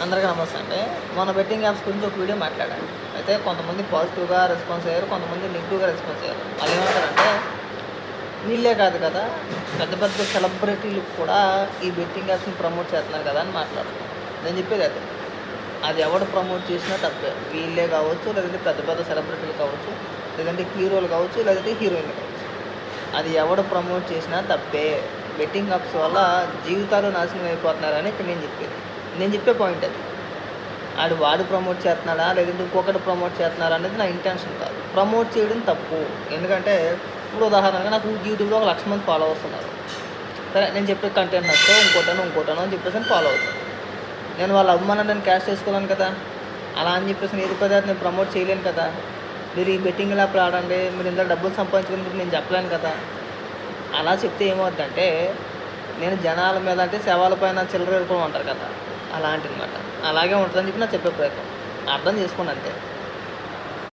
అందరికీ నమస్తే అండి. మన బెట్టింగ్ యాప్స్ గురించి ఒక వీడియో మాట్లాడాను. అయితే కొంతమంది పాజిటివ్‌గా రెస్పాన్స్ అయ్యారు. కొంతమంది నెగెటివ్‌గా రెస్పాన్స్ అయ్యారు. వాళ్ళేమంటారంటే, వీళ్ళే కాదు కదా, పెద్ద పెద్ద సెలబ్రిటీలు కూడా ఈ బెట్టింగ్ యాప్స్‌ని ప్రమోట్ చేస్తున్నారు కదా అని మాట్లాడుతున్నారు. నేను చెప్పేది అదే. అది ఎవడు ప్రమోట్ చేసినా తప్పే. వీళ్ళే కావచ్చు, లేదంటే పెద్ద పెద్ద సెలబ్రిటీలు కావచ్చు, లేదంటే హీరోలు కావచ్చు, లేదంటే హీరోయిన్లు కావచ్చు. అది ఎవడు ప్రమోట్ చేసినా తప్పే. బెట్టింగ్ యాప్స్ వల్ల జీవితాలు నాశనం అయిపోతున్నారని ఇక్కడ నేను చెప్పే పాయింట్ అది. వాడు ప్రమోట్ చేస్తున్నాడా, లేదంటే ఇంకొకటి ప్రమోట్ చేస్తున్నారా అనేది నా ఇంటెన్షన్ కాదు. ప్రమోట్ చేయడం తప్పు. ఎందుకంటే ఇప్పుడు ఉదాహరణగా నాకు యూట్యూబ్లో 1,00,000 మంది ఫాలోవర్స్ ఉన్నారు. సరే, నేను చెప్పే కంటెంట్ నచ్చో ఇంకోటనో అని చెప్పేసి ఫాలో అవుతాను. నేను వాళ్ళ అభిమానాన్ని క్యాష్ చేసుకోలేను కదా. అలా అని చెప్పేసి ఏది పదార్థం నేను ప్రమోట్ చేయలేను కదా. మీరు ఈ బెట్టింగ్ యాప్లు ఆడండి, మీరు ఇందులో డబ్బులు సంపాదించుకుని నేను చెప్పలేను కదా. అలా చెప్తే ఏమవుద్దంటే, నేను జనాల మీద అంటే శవాల పైన చిల్లర ఎరుకోవడం అంటారు కదా, అలాంటిది అనమాట. అలాగే ఉంటుందని చెప్పి నాకు చెప్పే ప్రయత్నం. అర్థం చేసుకోండి అంతే.